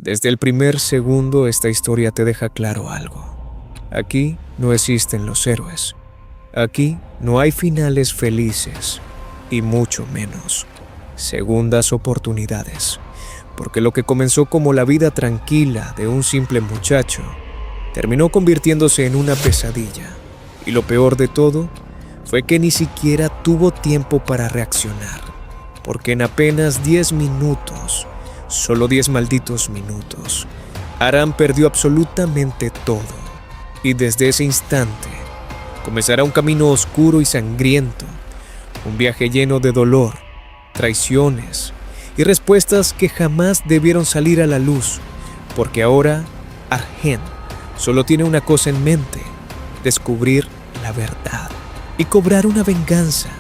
Desde el primer segundo esta historia te deja claro algo. Aquí no existen los héroes. Aquí no hay finales felices y mucho menos segundas oportunidades. Porque lo que comenzó como la vida tranquila de un simple muchacho terminó convirtiéndose en una pesadilla. Y lo peor de todo fue que ni siquiera tuvo tiempo para reaccionar. Porque en apenas 10 minutos, solo 10 malditos minutos, Aran perdió absolutamente todo. Y desde ese instante comenzará un camino oscuro y sangriento, un viaje lleno de dolor, traiciones y respuestas que jamás debieron salir a la luz, porque ahora Argen solo tiene una cosa en mente: descubrir la verdad y cobrar una venganza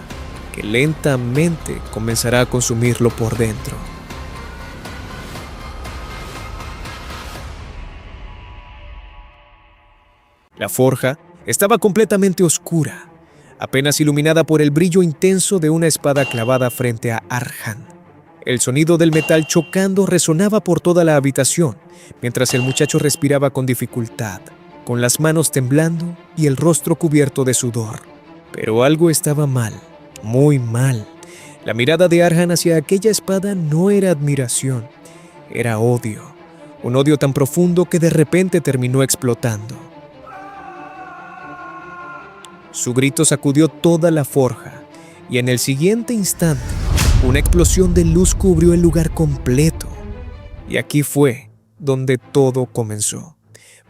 que lentamente comenzará a consumirlo por dentro. La forja estaba completamente oscura, apenas iluminada por el brillo intenso de una espada clavada frente a Arjan. El sonido del metal chocando resonaba por toda la habitación, mientras el muchacho respiraba con dificultad, con las manos temblando y el rostro cubierto de sudor. Pero algo estaba mal, muy mal. La mirada de Arjan hacia aquella espada no era admiración, era odio. Un odio tan profundo que de repente terminó explotando. Su grito sacudió toda la forja, y en el siguiente instante, una explosión de luz cubrió el lugar completo. Y aquí fue donde todo comenzó,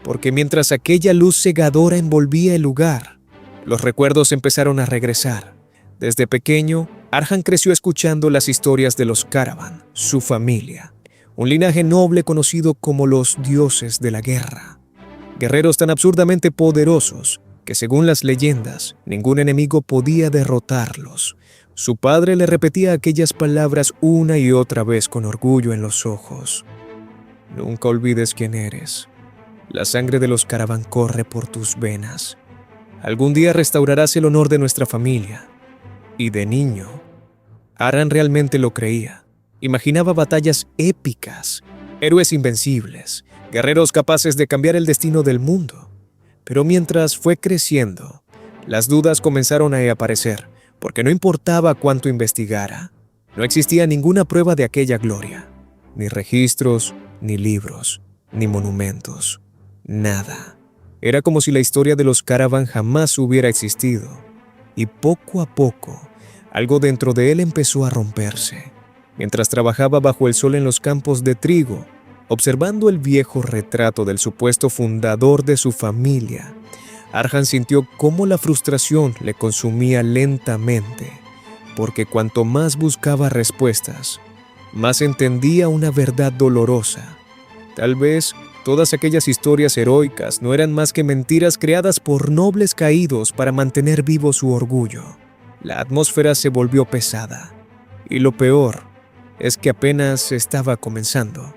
porque mientras aquella luz cegadora envolvía el lugar, los recuerdos empezaron a regresar. Desde pequeño, Arjan creció escuchando las historias de los Caravan, su familia, un linaje noble conocido como los dioses de la guerra. Guerreros tan absurdamente poderosos que, según las leyendas, ningún enemigo podía derrotarlos. Su padre le repetía aquellas palabras una y otra vez con orgullo en los ojos. Nunca olvides quién eres. La sangre de los Caravan corre por tus venas. Algún día restaurarás el honor de nuestra familia. Y de niño, Aran realmente lo creía. Imaginaba batallas épicas, héroes invencibles, guerreros capaces de cambiar el destino del mundo. Pero mientras fue creciendo, las dudas comenzaron a aparecer, porque no importaba cuánto investigara, no existía ninguna prueba de aquella gloria, ni registros, ni libros, ni monumentos, nada. Era como si la historia de los Caravan jamás hubiera existido, y poco a poco, algo dentro de él empezó a romperse. Mientras trabajaba bajo el sol en los campos de trigo, observando el viejo retrato del supuesto fundador de su familia, Arjan sintió cómo la frustración le consumía lentamente, porque cuanto más buscaba respuestas, más entendía una verdad dolorosa. Tal vez todas aquellas historias heroicas no eran más que mentiras creadas por nobles caídos para mantener vivo su orgullo. La atmósfera se volvió pesada, y lo peor es que apenas estaba comenzando.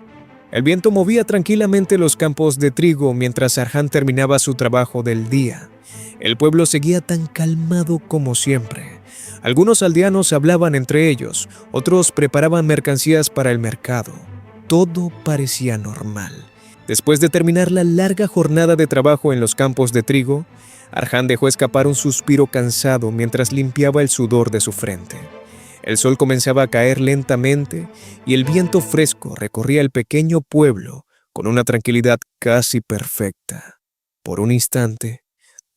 El viento movía tranquilamente los campos de trigo mientras Arjan terminaba su trabajo del día. El pueblo seguía tan calmado como siempre. Algunos aldeanos hablaban entre ellos, otros preparaban mercancías para el mercado. Todo parecía normal. Después de terminar la larga jornada de trabajo en los campos de trigo, Arjan dejó escapar un suspiro cansado mientras limpiaba el sudor de su frente. El sol comenzaba a caer lentamente y el viento fresco recorría el pequeño pueblo con una tranquilidad casi perfecta. Por un instante,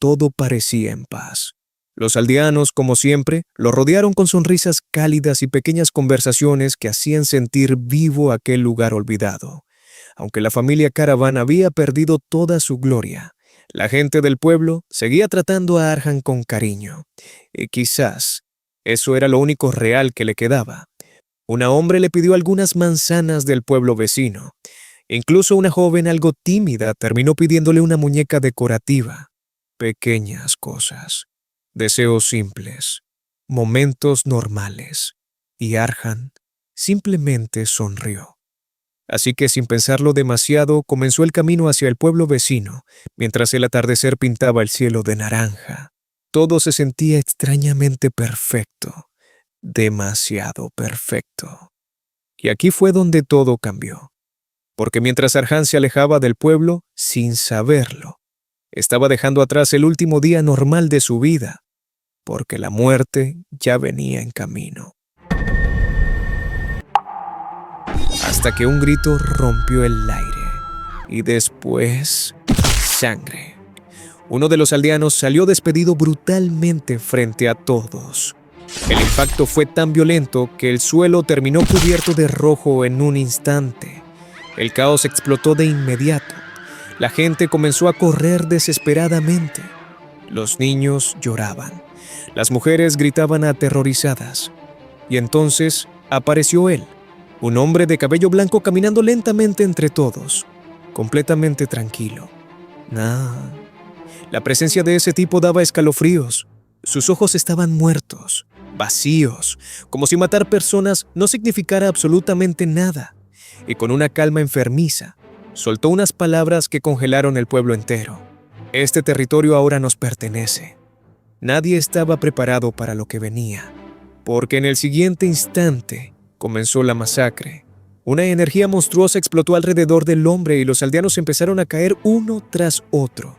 todo parecía en paz. Los aldeanos, como siempre, lo rodearon con sonrisas cálidas y pequeñas conversaciones que hacían sentir vivo aquel lugar olvidado. Aunque la familia Caravan había perdido toda su gloria, la gente del pueblo seguía tratando a Arjan con cariño. Y quizás eso era lo único real que le quedaba. Un hombre le pidió algunas manzanas del pueblo vecino. Incluso una joven algo tímida terminó pidiéndole una muñeca decorativa. Pequeñas cosas, deseos simples, momentos normales. Y Arjan simplemente sonrió. Así que sin pensarlo demasiado, comenzó el camino hacia el pueblo vecino, mientras el atardecer pintaba el cielo de naranja. Todo se sentía extrañamente perfecto, demasiado perfecto. Y aquí fue donde todo cambió, porque mientras Arhan se alejaba del pueblo, sin saberlo, estaba dejando atrás el último día normal de su vida, porque la muerte ya venía en camino. Hasta que un grito rompió el aire, y después, sangre. Uno de los aldeanos salió despedido brutalmente frente a todos. El impacto fue tan violento que el suelo terminó cubierto de rojo en un instante. El caos explotó de inmediato. La gente comenzó a correr desesperadamente. Los niños lloraban. Las mujeres gritaban aterrorizadas. Y entonces apareció él, un hombre de cabello blanco caminando lentamente entre todos, completamente tranquilo. La presencia de ese tipo daba escalofríos. Sus ojos estaban muertos, vacíos, como si matar personas no significara absolutamente nada. Y con una calma enfermiza, soltó unas palabras que congelaron el pueblo entero. Este territorio ahora nos pertenece. Nadie estaba preparado para lo que venía, porque en el siguiente instante comenzó la masacre. Una energía monstruosa explotó alrededor del hombre y los aldeanos empezaron a caer uno tras otro.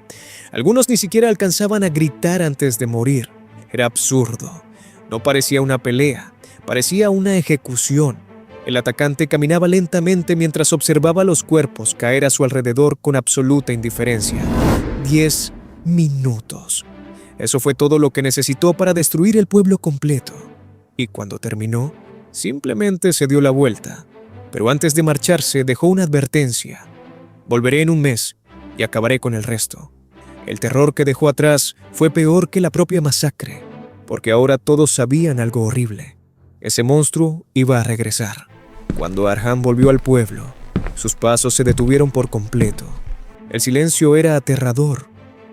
Algunos ni siquiera alcanzaban a gritar antes de morir. Era absurdo. No parecía una pelea, parecía una ejecución. El atacante caminaba lentamente mientras observaba los cuerpos caer a su alrededor con absoluta indiferencia. 10 minutos. Eso fue todo lo que necesitó para destruir el pueblo completo. Y cuando terminó, simplemente se dio la vuelta. Pero antes de marcharse dejó una advertencia. Volveré en un mes y acabaré con el resto. El terror que dejó atrás fue peor que la propia masacre, porque ahora todos sabían algo horrible. Ese monstruo iba a regresar. Cuando Arhan volvió al pueblo, sus pasos se detuvieron por completo. El silencio era aterrador.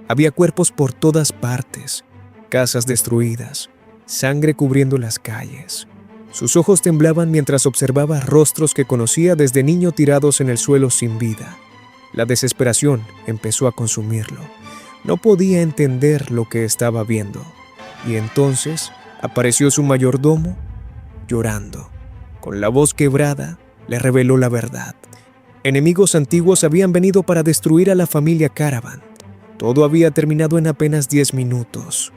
Había cuerpos por todas partes, casas destruidas, sangre cubriendo las calles. Sus ojos temblaban mientras observaba rostros que conocía desde niño tirados en el suelo sin vida. La desesperación empezó a consumirlo. No podía entender lo que estaba viendo. Y entonces apareció su mayordomo llorando. Con la voz quebrada, le reveló la verdad. Enemigos antiguos habían venido para destruir a la familia Caravan. Todo había terminado en apenas 10 minutos.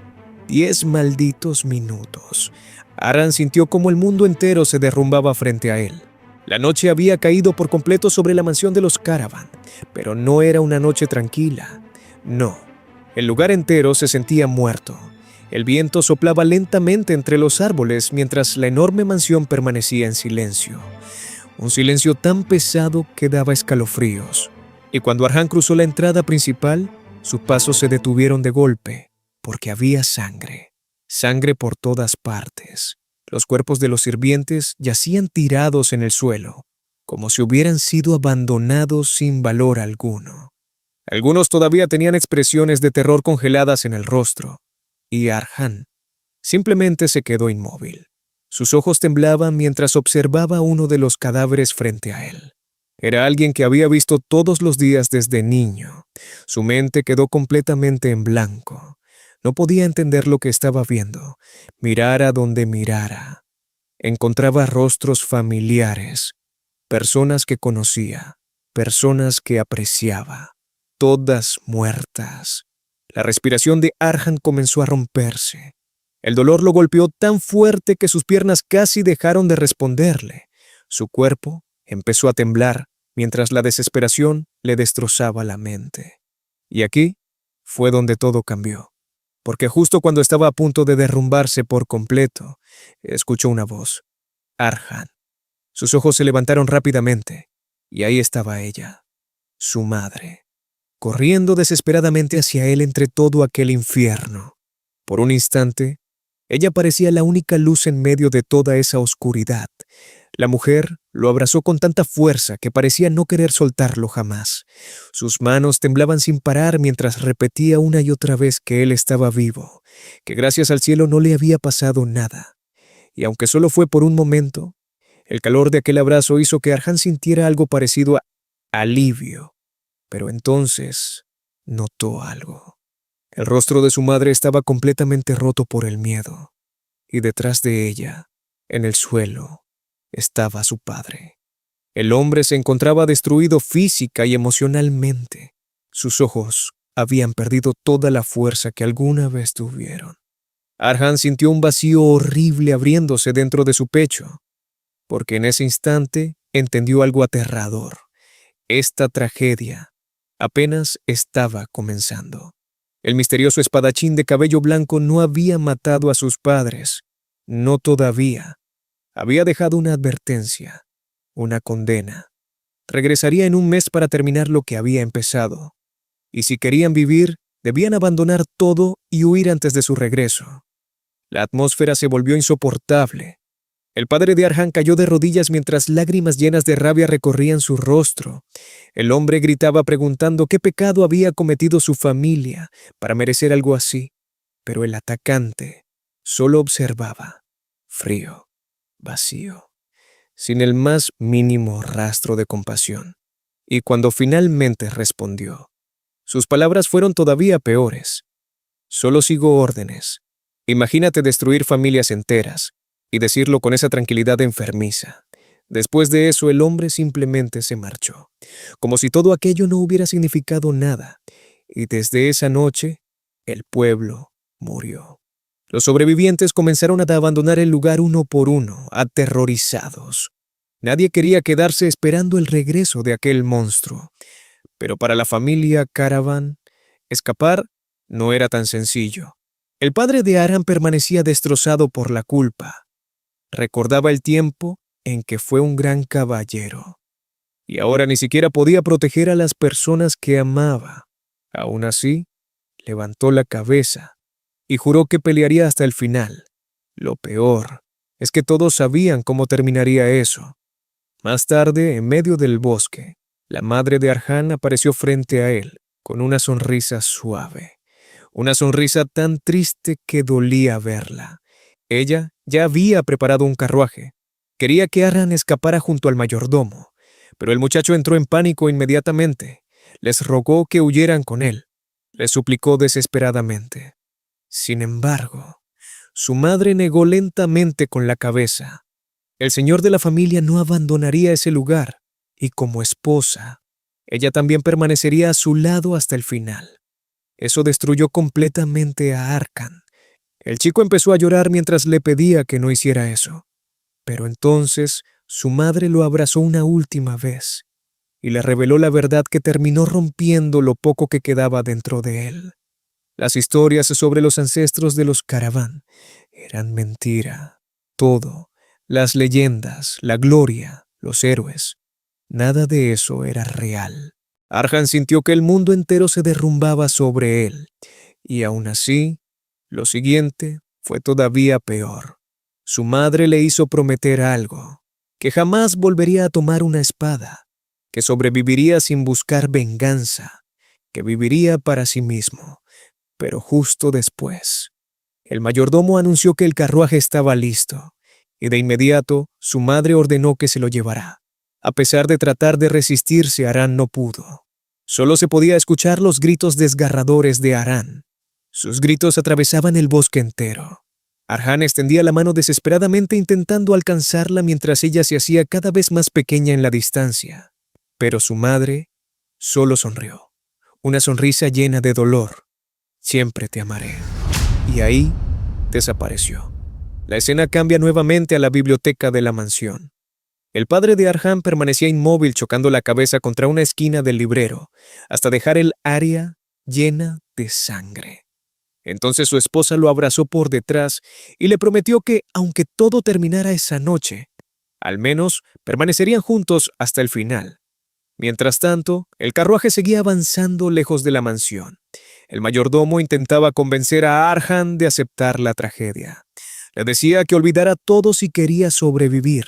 10 malditos minutos. Arhan sintió como el mundo entero se derrumbaba frente a él. La noche había caído por completo sobre la mansión de los Caravan, pero no era una noche tranquila. No, el lugar entero se sentía muerto. El viento soplaba lentamente entre los árboles mientras la enorme mansión permanecía en silencio. Un silencio tan pesado que daba escalofríos. Y cuando Arhan cruzó la entrada principal, sus pasos se detuvieron de golpe, porque había sangre. Sangre por todas partes. Los cuerpos de los sirvientes yacían tirados en el suelo, como si hubieran sido abandonados sin valor alguno. Algunos todavía tenían expresiones de terror congeladas en el rostro, y Arhan simplemente se quedó inmóvil. Sus ojos temblaban mientras observaba uno de los cadáveres frente a él. Era alguien que había visto todos los días desde niño. Su mente quedó completamente en blanco. No podía entender lo que estaba viendo. Mirara donde mirara. Encontraba rostros familiares, personas que conocía, personas que apreciaba, todas muertas. La respiración de Arhan comenzó a romperse. El dolor lo golpeó tan fuerte que sus piernas casi dejaron de responderle. Su cuerpo empezó a temblar mientras la desesperación le destrozaba la mente. Y aquí fue donde todo cambió, porque justo cuando estaba a punto de derrumbarse por completo, escuchó una voz. Arhan. Sus ojos se levantaron rápidamente, y ahí estaba ella, su madre, corriendo desesperadamente hacia él entre todo aquel infierno. Por un instante, ella parecía la única luz en medio de toda esa oscuridad. La mujer lo abrazó con tanta fuerza que parecía no querer soltarlo jamás. Sus manos temblaban sin parar mientras repetía una y otra vez que él estaba vivo, que gracias al cielo no le había pasado nada. Y aunque solo fue por un momento, el calor de aquel abrazo hizo que Arhan sintiera algo parecido a alivio. Pero entonces notó algo. El rostro de su madre estaba completamente roto por el miedo, y detrás de ella, en el suelo, estaba su padre. El hombre se encontraba destruido física y emocionalmente. Sus ojos habían perdido toda la fuerza que alguna vez tuvieron. Arhan sintió un vacío horrible abriéndose dentro de su pecho, porque en ese instante entendió algo aterrador. Esta tragedia apenas estaba comenzando. El misterioso espadachín de cabello blanco no había matado a sus padres, no todavía. Había dejado una advertencia, una condena. Regresaría en un mes para terminar lo que había empezado. Y si querían vivir, debían abandonar todo y huir antes de su regreso. La atmósfera se volvió insoportable. El padre de Arhan cayó de rodillas mientras lágrimas llenas de rabia recorrían su rostro. El hombre gritaba preguntando qué pecado había cometido su familia para merecer algo así. Pero el atacante solo observaba, frío, vacío, sin el más mínimo rastro de compasión. Y cuando finalmente respondió, sus palabras fueron todavía peores. Solo sigo órdenes. Imagínate destruir familias enteras y decirlo con esa tranquilidad enfermiza. Después de eso, el hombre simplemente se marchó, como si todo aquello no hubiera significado nada. Y desde esa noche, el pueblo murió. Los sobrevivientes comenzaron a abandonar el lugar uno por uno, aterrorizados. Nadie quería quedarse esperando el regreso de aquel monstruo. Pero para la familia Caravan, escapar no era tan sencillo. El padre de Arhan permanecía destrozado por la culpa. Recordaba el tiempo en que fue un gran caballero. Y ahora ni siquiera podía proteger a las personas que amaba. Aún así, levantó la cabeza y juró que pelearía hasta el final. Lo peor es que todos sabían cómo terminaría eso. Más tarde, en medio del bosque, la madre de Arhan apareció frente a él, con una sonrisa suave. Una sonrisa tan triste que dolía verla. Ella ya había preparado un carruaje. Quería que Arhan escapara junto al mayordomo, pero el muchacho entró en pánico inmediatamente. Les rogó que huyeran con él. Les suplicó desesperadamente. Sin embargo, su madre negó lentamente con la cabeza. El señor de la familia no abandonaría ese lugar, y como esposa, ella también permanecería a su lado hasta el final. Eso destruyó completamente a Arhan. El chico empezó a llorar mientras le pedía que no hiciera eso. Pero entonces su madre lo abrazó una última vez y le reveló la verdad que terminó rompiendo lo poco que quedaba dentro de él. Las historias sobre los ancestros de los Caravan eran mentira. Todo, las leyendas, la gloria, los héroes, nada de eso era real. Arhan sintió que el mundo entero se derrumbaba sobre él, y aún así, lo siguiente fue todavía peor. Su madre le hizo prometer algo, que jamás volvería a tomar una espada, que sobreviviría sin buscar venganza, que viviría para sí mismo. Pero justo después, el mayordomo anunció que el carruaje estaba listo, y de inmediato su madre ordenó que se lo llevara. A pesar de tratar de resistirse, Arhan no pudo. Solo se podía escuchar los gritos desgarradores de Arhan. Sus gritos atravesaban el bosque entero. Arhan extendía la mano desesperadamente intentando alcanzarla mientras ella se hacía cada vez más pequeña en la distancia. Pero su madre solo sonrió. Una sonrisa llena de dolor. Siempre te amaré. Y ahí desapareció. La escena cambia nuevamente a la biblioteca de la mansión. El padre de Arhan permanecía inmóvil chocando la cabeza contra una esquina del librero, hasta dejar el área llena de sangre. Entonces su esposa lo abrazó por detrás y le prometió que, aunque todo terminara esa noche, al menos permanecerían juntos hasta el final. Mientras tanto, el carruaje seguía avanzando lejos de la mansión. El mayordomo intentaba convencer a Arhan de aceptar la tragedia. Le decía que olvidara todo si quería sobrevivir.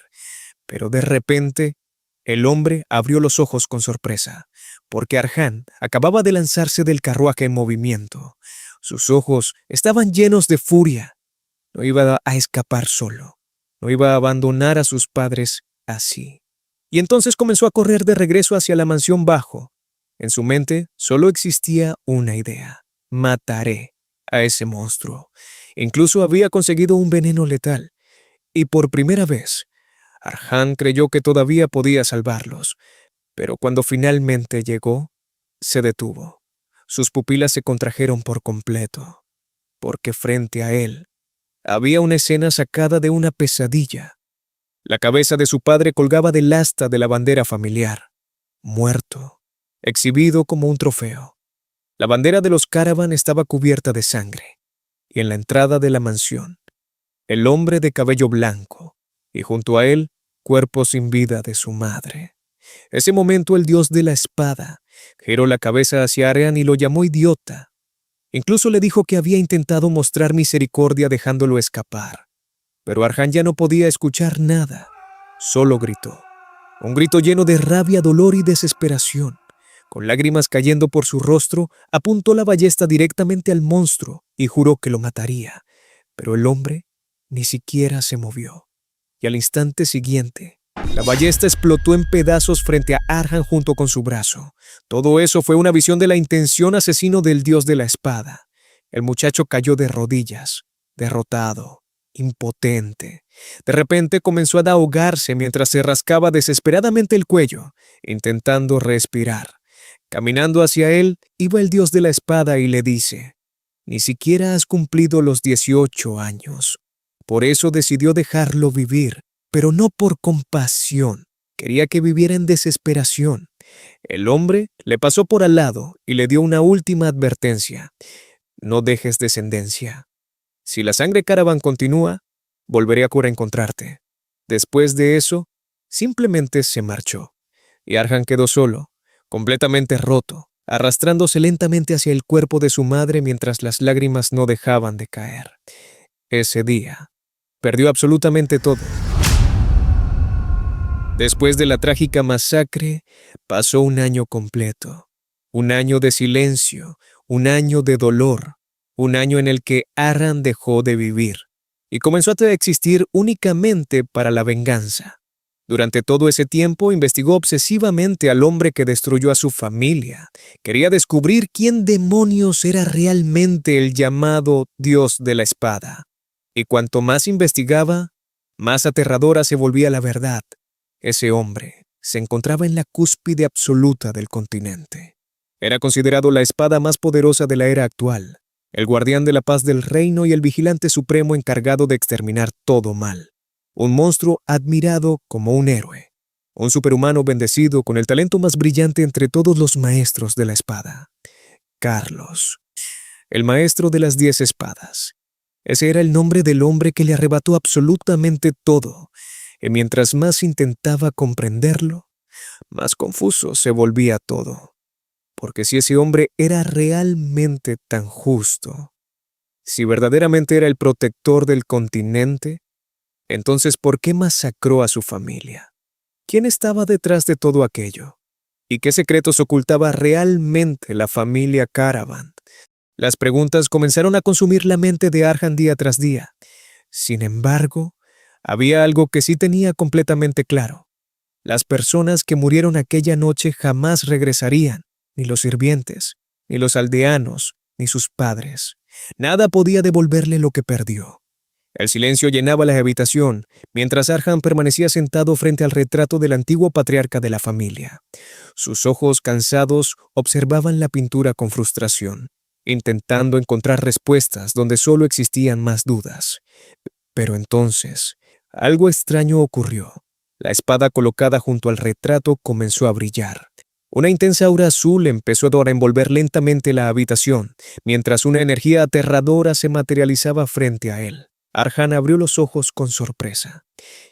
Pero de repente, el hombre abrió los ojos con sorpresa, porque Arhan acababa de lanzarse del carruaje en movimiento. Sus ojos estaban llenos de furia. No iba a escapar solo. No iba a abandonar a sus padres así. Y entonces comenzó a correr de regreso hacia la mansión bajo. En su mente solo existía una idea. Mataré a ese monstruo. Incluso había conseguido un veneno letal. Y por primera vez, Arhan creyó que todavía podía salvarlos, pero cuando finalmente llegó, se detuvo. Sus pupilas se contrajeron por completo, porque frente a él había una escena sacada de una pesadilla. La cabeza de su padre colgaba del asta de la bandera familiar, muerto, exhibido como un trofeo. La bandera de los Caravan estaba cubierta de sangre, y en la entrada de la mansión, el hombre de cabello blanco, y junto a él, cuerpo sin vida de su madre. Ese momento el dios de la espada giró la cabeza hacia Arhan y lo llamó idiota. Incluso le dijo que había intentado mostrar misericordia dejándolo escapar. Pero Arhan ya no podía escuchar nada, solo gritó. Un grito lleno de rabia, dolor y desesperación. Con lágrimas cayendo por su rostro, apuntó la ballesta directamente al monstruo y juró que lo mataría. Pero el hombre ni siquiera se movió. Y al instante siguiente, la ballesta explotó en pedazos frente a Arhan junto con su brazo. Todo eso fue una visión de la intención asesino del dios de la espada. El muchacho cayó de rodillas, derrotado, impotente. De repente comenzó a ahogarse mientras se rascaba desesperadamente el cuello, intentando respirar. Caminando hacia él, iba el dios de la espada y le dice: «Ni siquiera has cumplido los 18 años. Por eso decidió dejarlo vivir, pero no por compasión. Quería que viviera en desesperación». El hombre le pasó por al lado y le dio una última advertencia: «No dejes descendencia. Si la sangre Caravan continúa, volveré a encontrarte». Después de eso, simplemente se marchó, y Arhan quedó solo, completamente roto, arrastrándose lentamente hacia el cuerpo de su madre mientras las lágrimas no dejaban de caer. Ese día, perdió absolutamente todo. Después de la trágica masacre, pasó un año completo. Un año de silencio, un año de dolor, un año en el que Arhan dejó de vivir y comenzó a existir únicamente para la venganza. Durante todo ese tiempo investigó obsesivamente al hombre que destruyó a su familia. Quería descubrir quién demonios era realmente el llamado Dios de la Espada. Y cuanto más investigaba, más aterradora se volvía la verdad. Ese hombre se encontraba en la cúspide absoluta del continente. Era considerado la espada más poderosa de la era actual, el guardián de la paz del reino y el vigilante supremo encargado de exterminar todo mal. Un monstruo admirado como un héroe. Un superhumano bendecido con el talento más brillante entre todos los maestros de la espada. Carlos, el maestro de las 10 espadas. Ese era el nombre del hombre que le arrebató absolutamente todo, y mientras más intentaba comprenderlo, más confuso se volvía todo. Porque si ese hombre era realmente tan justo, si verdaderamente era el protector del continente, entonces ¿por qué masacró a su familia? ¿Quién estaba detrás de todo aquello? ¿Y qué secretos ocultaba realmente la familia Caravan? Las preguntas comenzaron a consumir la mente de Arhan día tras día. Sin embargo, había algo que sí tenía completamente claro. Las personas que murieron aquella noche jamás regresarían, ni los sirvientes, ni los aldeanos, ni sus padres. Nada podía devolverle lo que perdió. El silencio llenaba la habitación, mientras Arhan permanecía sentado frente al retrato del antiguo patriarca de la familia. Sus ojos cansados observaban la pintura con frustración, intentando encontrar respuestas donde solo existían más dudas. Pero entonces, algo extraño ocurrió. La espada colocada junto al retrato comenzó a brillar. Una intensa aura azul empezó a envolver lentamente la habitación, mientras una energía aterradora se materializaba frente a él. Arhan abrió los ojos con sorpresa,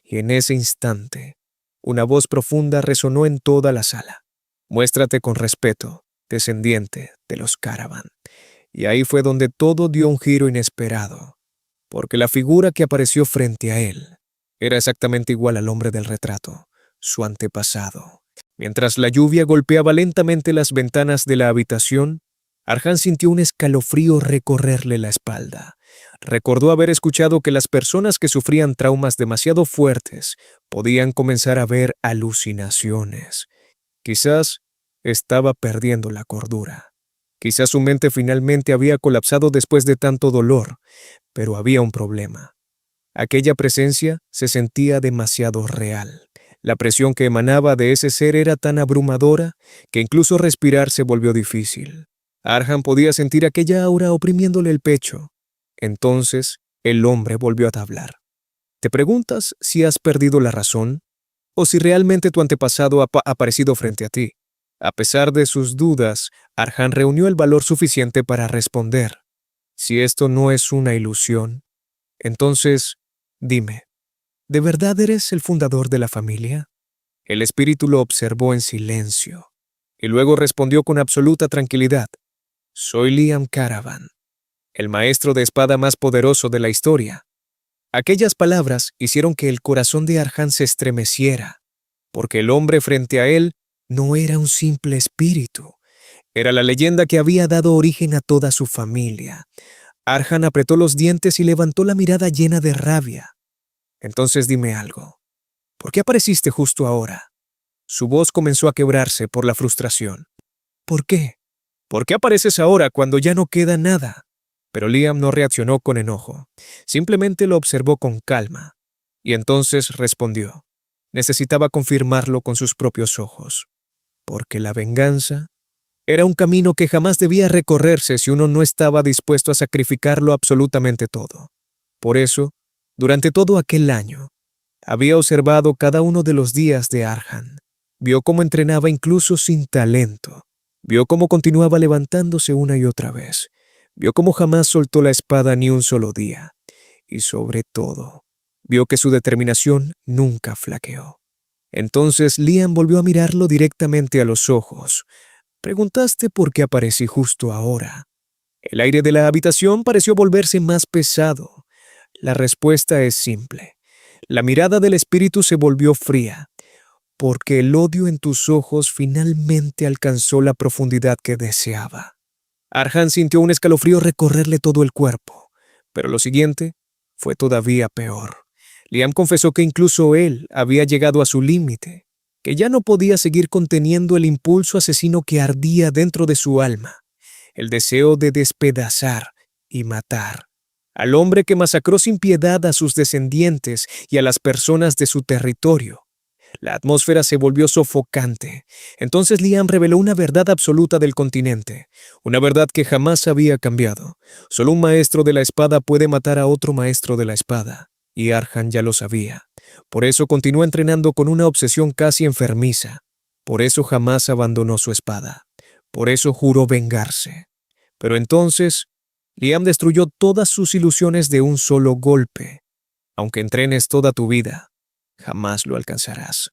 y en ese instante, una voz profunda resonó en toda la sala. «Muéstrate con respeto, descendiente de los Caravan». Y ahí fue donde todo dio un giro inesperado, porque la figura que apareció frente a él era exactamente igual al hombre del retrato, su antepasado. Mientras la lluvia golpeaba lentamente las ventanas de la habitación, Arhan sintió un escalofrío recorrerle la espalda. Recordó haber escuchado que las personas que sufrían traumas demasiado fuertes podían comenzar a ver alucinaciones. Quizás estaba perdiendo la cordura. Quizás su mente finalmente había colapsado después de tanto dolor, pero había un problema. Aquella presencia se sentía demasiado real. La presión que emanaba de ese ser era tan abrumadora que incluso respirar se volvió difícil. Arhan podía sentir aquella aura oprimiéndole el pecho. Entonces, el hombre volvió a hablar. ¿Te preguntas si has perdido la razón? ¿O si realmente tu antepasado ha aparecido frente a ti? A pesar de sus dudas, Arhan reunió el valor suficiente para responder. Si esto no es una ilusión, entonces, dime, ¿de verdad eres el fundador de la familia? El espíritu lo observó en silencio, y luego respondió con absoluta tranquilidad. Soy Liam Caravan, el maestro de espada más poderoso de la historia. Aquellas palabras hicieron que el corazón de Arhan se estremeciera, porque el hombre frente a él no era un simple espíritu, era la leyenda que había dado origen a toda su familia. Arhan apretó los dientes y levantó la mirada llena de rabia. Entonces dime algo. ¿Por qué apareciste justo ahora? Su voz comenzó a quebrarse por la frustración. ¿Por qué? ¿Por qué apareces ahora cuando ya no queda nada? Pero Liam no reaccionó con enojo. Simplemente lo observó con calma. Y entonces respondió. Necesitaba confirmarlo con sus propios ojos. Porque la venganza era un camino que jamás debía recorrerse si uno no estaba dispuesto a sacrificarlo absolutamente todo. Por eso, durante todo aquel año, había observado cada uno de los días de Arhan. Vio cómo entrenaba incluso sin talento. Vio cómo continuaba levantándose una y otra vez. Vio cómo jamás soltó la espada ni un solo día. Y sobre todo, vio que su determinación nunca flaqueó. Entonces Liam volvió a mirarlo directamente a los ojos. Preguntaste por qué aparecí justo ahora. El aire de la habitación pareció volverse más pesado. La respuesta es simple. La mirada del espíritu se volvió fría, porque el odio en tus ojos finalmente alcanzó la profundidad que deseaba. Arhan sintió un escalofrío recorrerle todo el cuerpo, pero lo siguiente fue todavía peor. Liam confesó que incluso él había llegado a su límite, que ya no podía seguir conteniendo el impulso asesino que ardía dentro de su alma, el deseo de despedazar y matar. Al hombre que masacró sin piedad a sus descendientes y a las personas de su territorio. La atmósfera se volvió sofocante. Entonces Liam reveló una verdad absoluta del continente, una verdad que jamás había cambiado. Solo un maestro de la espada puede matar a otro maestro de la espada, y Arhan ya lo sabía. Por eso continuó entrenando con una obsesión casi enfermiza. Por eso jamás abandonó su espada. Por eso juró vengarse. Pero entonces, Liam destruyó todas sus ilusiones de un solo golpe. Aunque entrenes toda tu vida, jamás lo alcanzarás.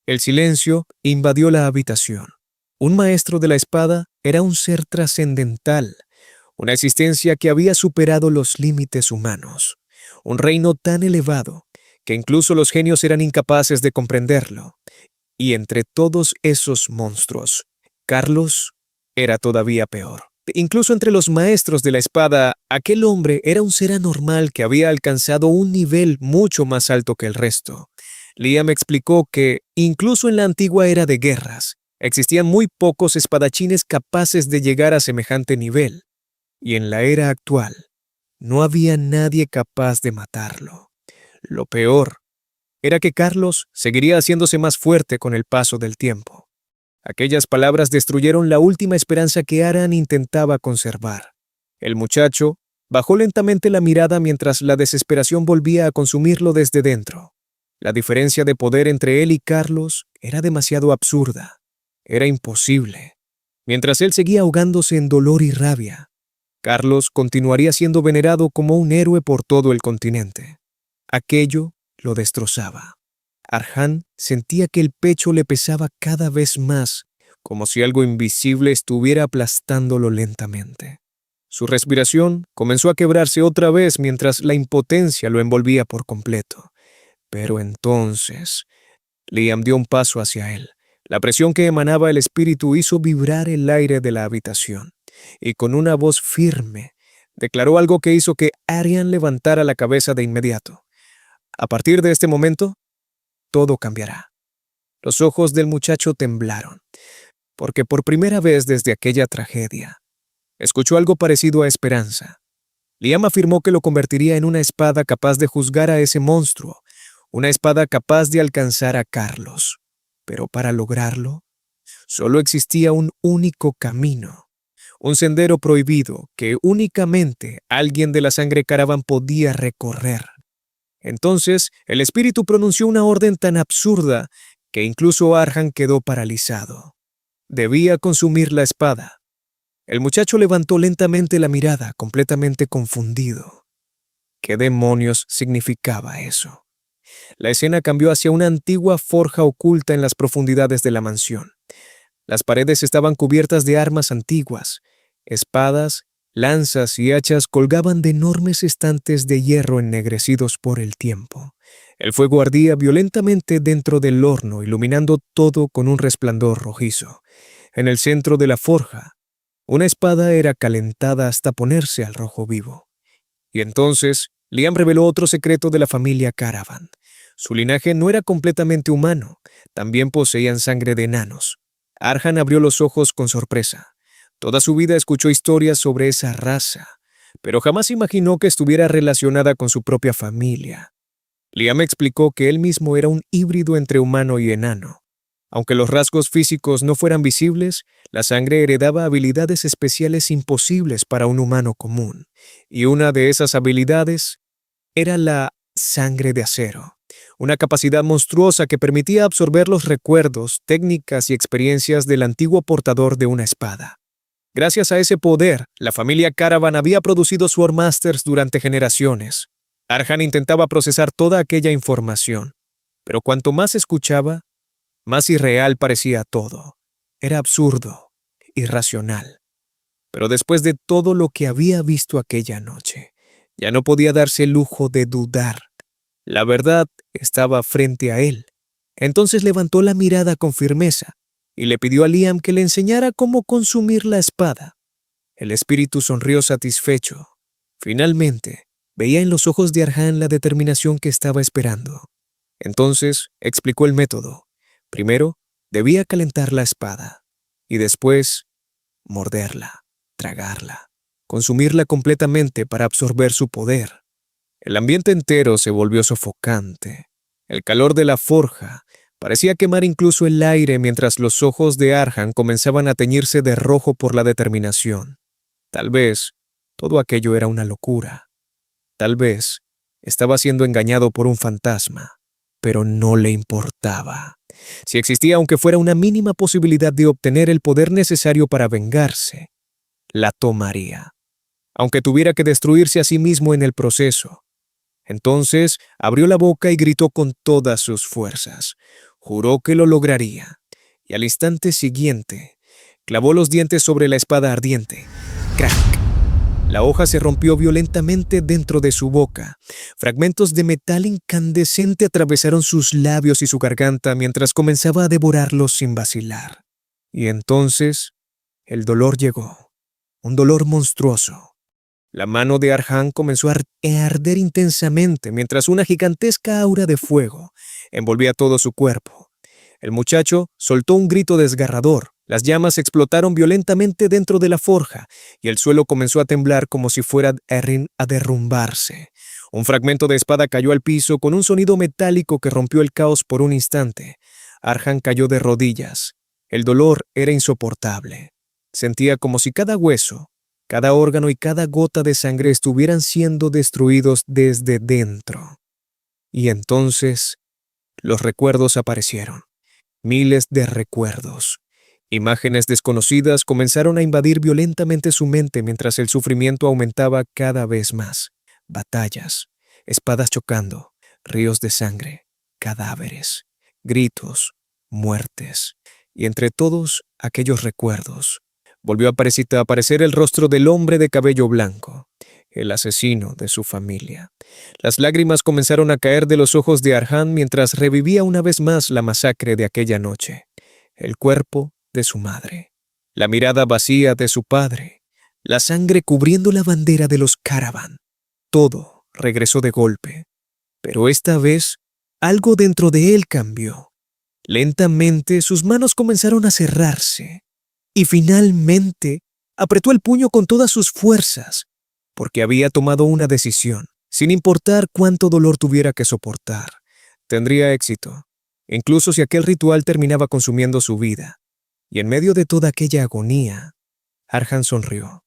El silencio invadió la habitación. Un maestro de la espada era un ser trascendental, una existencia que había superado los límites humanos, un reino tan elevado que incluso los genios eran incapaces de comprenderlo. Y entre todos esos monstruos, Carlos era todavía peor. Incluso entre los maestros de la espada, aquel hombre era un ser anormal que había alcanzado un nivel mucho más alto que el resto. Liam explicó que, incluso en la antigua era de guerras, existían muy pocos espadachines capaces de llegar a semejante nivel. Y en la era actual, no había nadie capaz de matarlo. Lo peor era que Carlos seguiría haciéndose más fuerte con el paso del tiempo. Aquellas palabras destruyeron la última esperanza que Arhan intentaba conservar. El muchacho bajó lentamente la mirada mientras la desesperación volvía a consumirlo desde dentro. La diferencia de poder entre él y Carlos era demasiado absurda. Era imposible. Mientras él seguía ahogándose en dolor y rabia, Carlos continuaría siendo venerado como un héroe por todo el continente. Aquello lo destrozaba. Arhan sentía que el pecho le pesaba cada vez más, como si algo invisible estuviera aplastándolo lentamente. Su respiración comenzó a quebrarse otra vez mientras la impotencia lo envolvía por completo. Pero entonces, Liam dio un paso hacia él. La presión que emanaba el espíritu hizo vibrar el aire de la habitación, y con una voz firme, declaró algo que hizo que Arhan levantara la cabeza de inmediato. A partir de este momento, todo cambiará. Los ojos del muchacho temblaron, porque por primera vez desde aquella tragedia, escuchó algo parecido a esperanza. Liam afirmó que lo convertiría en una espada capaz de juzgar a ese monstruo, una espada capaz de alcanzar a Carlos. Pero para lograrlo, solo existía un único camino, un sendero prohibido que únicamente alguien de la sangre Caravan podía recorrer. Entonces, el espíritu pronunció una orden tan absurda que incluso Arhan quedó paralizado. Debía consumir la espada. El muchacho levantó lentamente la mirada, completamente confundido. ¿Qué demonios significaba eso? La escena cambió hacia una antigua forja oculta en las profundidades de la mansión. Las paredes estaban cubiertas de armas antiguas. Espadas, lanzas y hachas colgaban de enormes estantes de hierro ennegrecidos por el tiempo. El fuego ardía violentamente dentro del horno, iluminando todo con un resplandor rojizo. En el centro de la forja, una espada era calentada hasta ponerse al rojo vivo. Y entonces, Liam reveló otro secreto de la familia Caravan. Su linaje no era completamente humano, también poseían sangre de enanos. Arhan abrió los ojos con sorpresa. Toda su vida escuchó historias sobre esa raza, pero jamás imaginó que estuviera relacionada con su propia familia. Liam explicó que él mismo era un híbrido entre humano y enano. Aunque los rasgos físicos no fueran visibles, la sangre heredaba habilidades especiales imposibles para un humano común, y una de esas habilidades era la sangre de acero, una capacidad monstruosa que permitía absorber los recuerdos, técnicas y experiencias del antiguo portador de una espada. Gracias a ese poder, la familia Caravan había producido Swordmasters durante generaciones. Arhan intentaba procesar toda aquella información, pero cuanto más escuchaba, más irreal parecía todo. Era absurdo, irracional. Pero después de todo lo que había visto aquella noche, ya no podía darse el lujo de dudar. La verdad estaba frente a él. Entonces levantó la mirada con firmeza y le pidió a Liam que le enseñara cómo consumir la espada. El espíritu sonrió satisfecho. Finalmente, veía en los ojos de Arhan la determinación que estaba esperando. Entonces explicó el método. Primero, debía calentar la espada y después morderla, tragarla, consumirla completamente para absorber su poder. El ambiente entero se volvió sofocante. El calor de la forja parecía quemar incluso el aire mientras los ojos de Arhan comenzaban a teñirse de rojo por la determinación. Tal vez todo aquello era una locura. Tal vez estaba siendo engañado por un fantasma, pero no le importaba. Si existía aunque fuera una mínima posibilidad de obtener el poder necesario para vengarse, la tomaría, aunque tuviera que destruirse a sí mismo en el proceso. Entonces abrió la boca y gritó con todas sus fuerzas. Juró que lo lograría, y al instante siguiente, clavó los dientes sobre la espada ardiente. ¡Crack! La hoja se rompió violentamente dentro de su boca. Fragmentos de metal incandescente atravesaron sus labios y su garganta mientras comenzaba a devorarlos sin vacilar. Y entonces, el dolor llegó. Un dolor monstruoso. La mano de Arhan comenzó a arder intensamente mientras una gigantesca aura de fuego envolvía todo su cuerpo. El muchacho soltó un grito desgarrador. Las llamas explotaron violentamente dentro de la forja y el suelo comenzó a temblar como si fuera a derrumbarse. Un fragmento de espada cayó al piso con un sonido metálico que rompió el caos por un instante. Arhan cayó de rodillas. El dolor era insoportable. Sentía como si cada hueso, cada órgano y cada gota de sangre estuvieran siendo destruidos desde dentro. Y entonces, los recuerdos aparecieron. Miles de recuerdos. Imágenes desconocidas comenzaron a invadir violentamente su mente mientras el sufrimiento aumentaba cada vez más. Batallas, espadas chocando, ríos de sangre, cadáveres, gritos, muertes. Y entre todos aquellos recuerdos, volvió a aparecer el rostro del hombre de cabello blanco, el asesino de su familia. Las lágrimas comenzaron a caer de los ojos de Arhan mientras revivía una vez más la masacre de aquella noche. El cuerpo de su madre, la mirada vacía de su padre, la sangre cubriendo la bandera de los Caravan. Todo regresó de golpe, pero esta vez algo dentro de él cambió. Lentamente sus manos comenzaron a cerrarse y finalmente apretó el puño con todas sus fuerzas. porque había tomado una decisión, sin importar cuánto dolor tuviera que soportar. Tendría éxito, incluso si aquel ritual terminaba consumiendo su vida. Y en medio de toda aquella agonía, Arhan sonrió.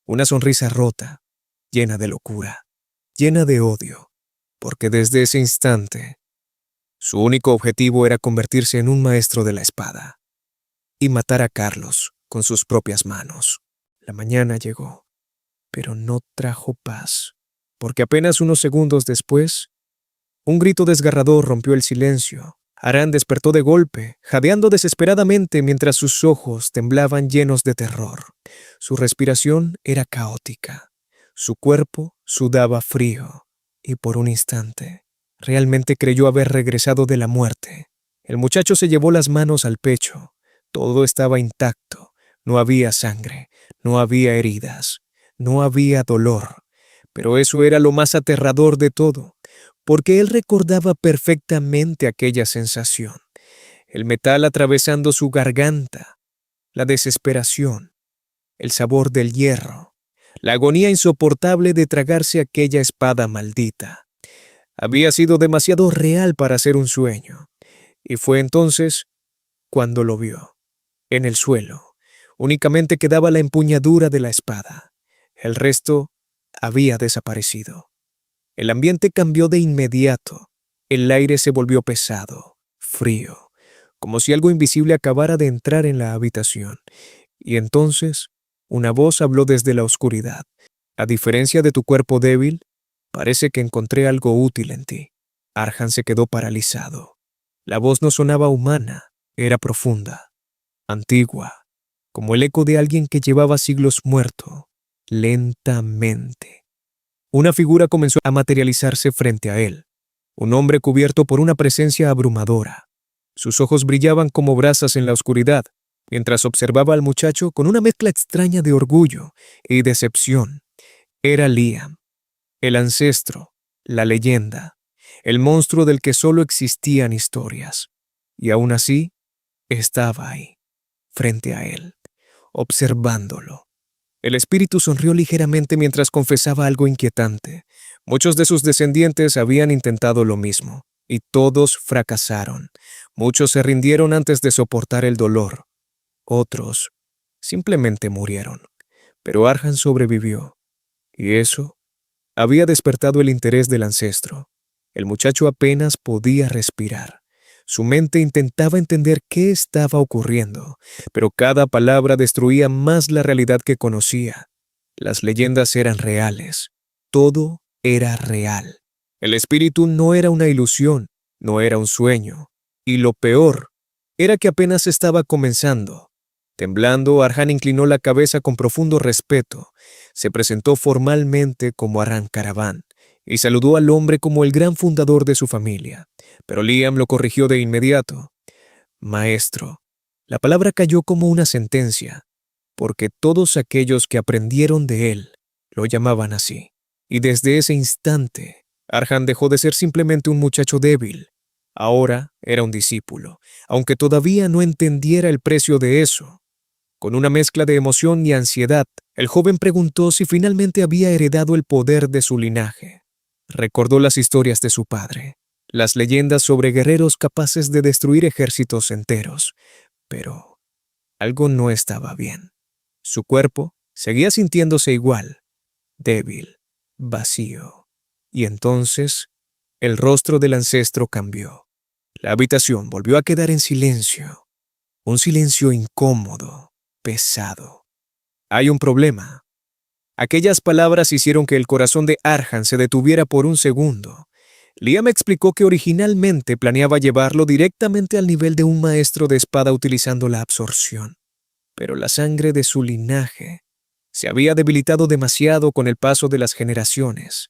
Una sonrisa rota, llena de locura, llena de odio, porque desde ese instante, su único objetivo era convertirse en un maestro de la espada y matar a Carlos con sus propias manos. La mañana llegó, pero no trajo paz, porque apenas unos segundos después, un grito desgarrador rompió el silencio. Arhan despertó de golpe, jadeando desesperadamente mientras sus ojos temblaban llenos de terror. Su respiración era caótica, su cuerpo sudaba frío, y por un instante, realmente creyó haber regresado de la muerte. El muchacho se llevó las manos al pecho. Todo estaba intacto, no había sangre, no había heridas, no había dolor. Pero eso era lo más aterrador de todo, porque él recordaba perfectamente aquella sensación, el metal atravesando su garganta, la desesperación, el sabor del hierro, la agonía insoportable de tragarse aquella espada maldita. Había sido demasiado real para ser un sueño, y fue entonces cuando lo vio. En el suelo, únicamente quedaba la empuñadura de la espada. El resto había desaparecido. El ambiente cambió de inmediato. El aire se volvió pesado, frío, como si algo invisible acabara de entrar en la habitación. Y entonces, una voz habló desde la oscuridad. A diferencia de tu cuerpo débil, parece que encontré algo útil en ti. Arhan se quedó paralizado. La voz no sonaba humana, era profunda, antigua, como el eco de alguien que llevaba siglos muerto. Lentamente, una figura comenzó a materializarse frente a él, un hombre cubierto por una presencia abrumadora. Sus ojos brillaban como brasas en la oscuridad, mientras observaba al muchacho con una mezcla extraña de orgullo y decepción. Era Liam, el ancestro, la leyenda, el monstruo del que solo existían historias. Y aún así, estaba ahí, frente a él, observándolo. El espíritu sonrió ligeramente mientras confesaba algo inquietante. Muchos de sus descendientes habían intentado lo mismo, y todos fracasaron. Muchos se rindieron antes de soportar el dolor. Otros simplemente murieron. Pero Arhan sobrevivió, y eso había despertado el interés del ancestro. El muchacho apenas podía respirar. Su mente intentaba entender qué estaba ocurriendo, pero cada palabra destruía más la realidad que conocía. Las leyendas eran reales. Todo era real. El espíritu no era una ilusión, no era un sueño. Y lo peor era que apenas estaba comenzando. Temblando, Arhan inclinó la cabeza con profundo respeto. Se presentó formalmente como Arhan Caravan y saludó al hombre como el gran fundador de su familia. Pero Liam lo corrigió de inmediato. Maestro. La palabra cayó como una sentencia, porque todos aquellos que aprendieron de él lo llamaban así. Y desde ese instante, Arhan dejó de ser simplemente un muchacho débil. Ahora era un discípulo, aunque todavía no entendiera el precio de eso. Con una mezcla de emoción y ansiedad, el joven preguntó si finalmente había heredado el poder de su linaje. Recordó las historias de su padre, las leyendas sobre guerreros capaces de destruir ejércitos enteros, pero algo no estaba bien. Su cuerpo seguía sintiéndose igual, débil, vacío. Y entonces, el rostro del ancestro cambió. La habitación volvió a quedar en silencio, un silencio incómodo, pesado. Hay un problema. Aquellas palabras hicieron que el corazón de Arhan se detuviera por un segundo. Liam explicó que originalmente planeaba llevarlo directamente al nivel de un maestro de espada utilizando la absorción. Pero la sangre de su linaje se había debilitado demasiado con el paso de las generaciones.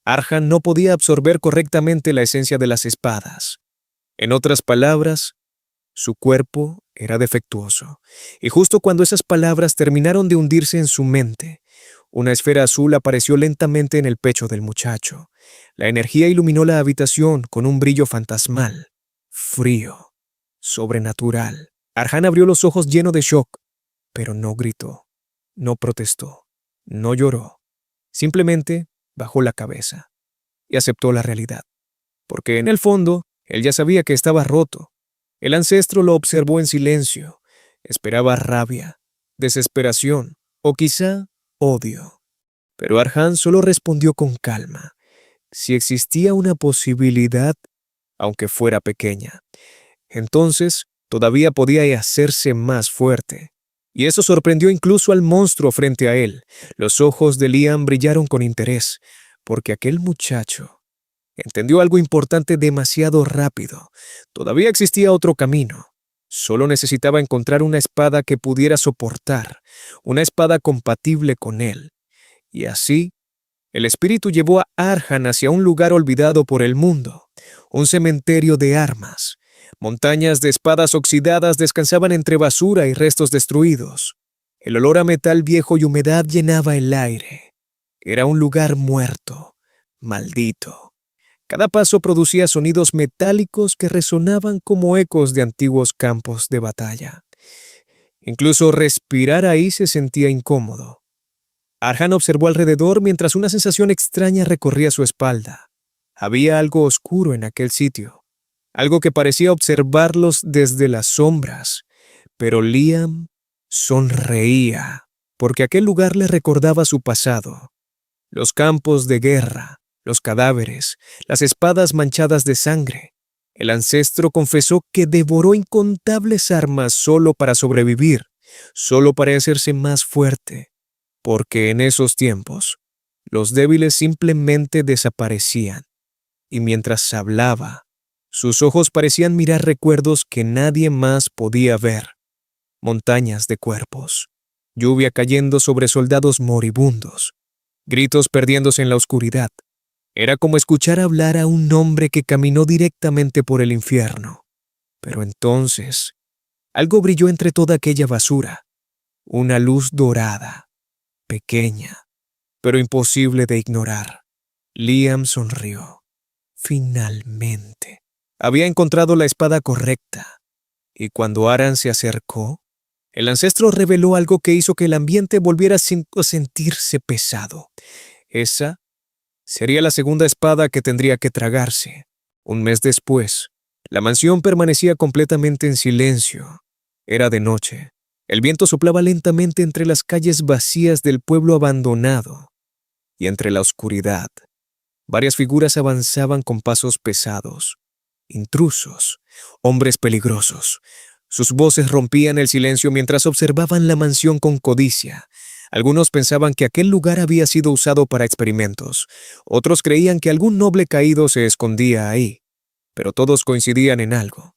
Arhan no podía absorber correctamente la esencia de las espadas. En otras palabras, su cuerpo era defectuoso. Y justo cuando esas palabras terminaron de hundirse en su mente, una esfera azul apareció lentamente en el pecho del muchacho. La energía iluminó la habitación con un brillo fantasmal, frío, sobrenatural. Arhan abrió los ojos lleno de shock, pero no gritó, no protestó, no lloró. Simplemente bajó la cabeza y aceptó la realidad, porque en el fondo él ya sabía que estaba roto. El ancestro lo observó en silencio, esperaba rabia, desesperación o quizá odio. Pero Arhan solo respondió con calma. Si existía una posibilidad, aunque fuera pequeña, entonces todavía podía hacerse más fuerte. Y eso sorprendió incluso al monstruo frente a él. Los ojos de Liam brillaron con interés, porque aquel muchacho entendió algo importante demasiado rápido. Todavía existía otro camino. Solo necesitaba encontrar una espada que pudiera soportar, una espada compatible con él. Y así, el espíritu llevó a Arhan hacia un lugar olvidado por el mundo, un cementerio de armas. Montañas de espadas oxidadas descansaban entre basura y restos destruidos. El olor a metal viejo y humedad llenaba el aire. Era un lugar muerto, maldito. Cada paso producía sonidos metálicos que resonaban como ecos de antiguos campos de batalla. Incluso respirar ahí se sentía incómodo. Arhan observó alrededor mientras una sensación extraña recorría su espalda. Había algo oscuro en aquel sitio, algo que parecía observarlos desde las sombras, pero Liam sonreía, porque aquel lugar le recordaba su pasado. Los campos de guerra, los cadáveres, las espadas manchadas de sangre. El ancestro confesó que devoró incontables armas solo para sobrevivir, solo para hacerse más fuerte, porque en esos tiempos los débiles simplemente desaparecían, y mientras hablaba, sus ojos parecían mirar recuerdos que nadie más podía ver. Montañas de cuerpos, lluvia cayendo sobre soldados moribundos, gritos perdiéndose en la oscuridad. Era como escuchar hablar a un hombre que caminó directamente por el infierno. Pero entonces, algo brilló entre toda aquella basura, una luz dorada, pequeña, pero imposible de ignorar. Liam sonrió. Finalmente, había encontrado la espada correcta, y cuando Aran se acercó, el ancestro reveló algo que hizo que el ambiente volviera a sentirse pesado. Esa sería la segunda espada que tendría que tragarse. Un mes después, la mansión permanecía completamente en silencio. Era de noche. El viento soplaba lentamente entre las calles vacías del pueblo abandonado, y entre la oscuridad, varias figuras avanzaban con pasos pesados. Intrusos, hombres peligrosos. Sus voces rompían el silencio mientras observaban la mansión con codicia. Algunos pensaban que aquel lugar había sido usado para experimentos. Otros creían que algún noble caído se escondía ahí. Pero todos coincidían en algo.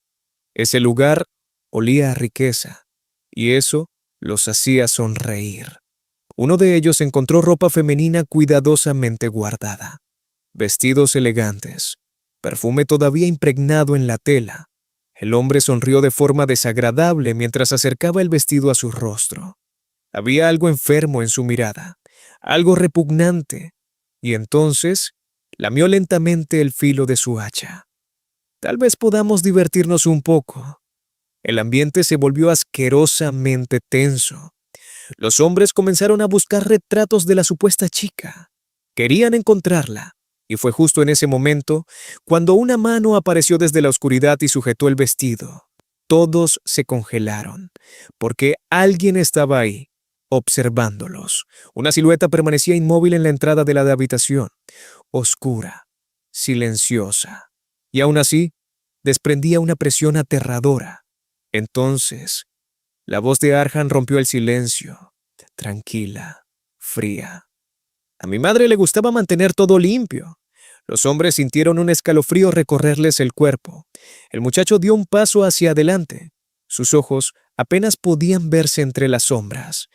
Ese lugar olía a riqueza, y eso los hacía sonreír. Uno de ellos encontró ropa femenina cuidadosamente guardada, vestidos elegantes, perfume todavía impregnado en la tela. El hombre sonrió de forma desagradable mientras acercaba el vestido a su rostro. Había algo enfermo en su mirada, algo repugnante, y entonces lamió lentamente el filo de su hacha. Tal vez podamos divertirnos un poco. El ambiente se volvió asquerosamente tenso. Los hombres comenzaron a buscar retratos de la supuesta chica. Querían encontrarla, y fue justo en ese momento cuando una mano apareció desde la oscuridad y sujetó el vestido. Todos se congelaron, porque alguien estaba ahí, observándolos. Una silueta permanecía inmóvil en la entrada de la habitación, oscura, silenciosa, y aún así desprendía una presión aterradora. Entonces, la voz de Arhan rompió el silencio, tranquila, fría. A mi madre le gustaba mantener todo limpio. Los hombres sintieron un escalofrío recorrerles el cuerpo. El muchacho dio un paso hacia adelante. Sus ojos apenas podían verse entre las sombras.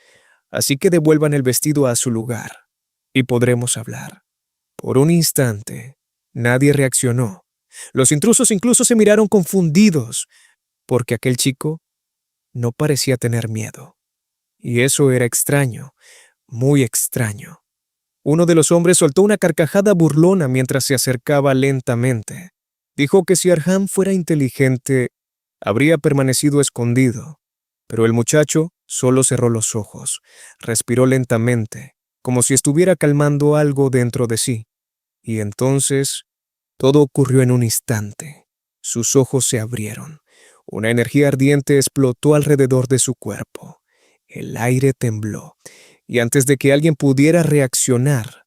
Así que devuelvan el vestido a su lugar, y podremos hablar. Por un instante, nadie reaccionó. Los intrusos incluso se miraron confundidos, porque aquel chico no parecía tener miedo. Y eso era extraño, muy extraño. Uno de los hombres soltó una carcajada burlona mientras se acercaba lentamente. Dijo que si Arhan fuera inteligente, habría permanecido escondido. Pero el muchacho solo cerró los ojos, respiró lentamente como si estuviera calmando algo dentro de sí. Y entonces, todo ocurrió en un instante. Sus ojos se abrieron. Una energía ardiente explotó alrededor de su cuerpo. El aire tembló, y antes de que alguien pudiera reaccionar,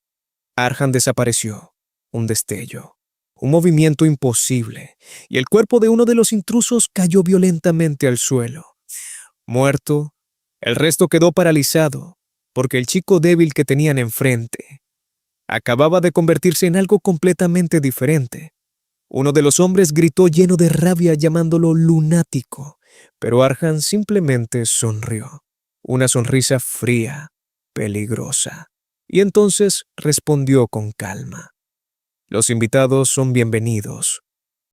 Arhan desapareció. Un destello, un movimiento imposible, y el cuerpo de uno de los intrusos cayó violentamente al suelo. Muerto, el resto quedó paralizado, porque el chico débil que tenían enfrente acababa de convertirse en algo completamente diferente. Uno de los hombres gritó lleno de rabia llamándolo lunático, pero Arhan simplemente sonrió. Una sonrisa fría, peligrosa. Y entonces respondió con calma. Los invitados son bienvenidos,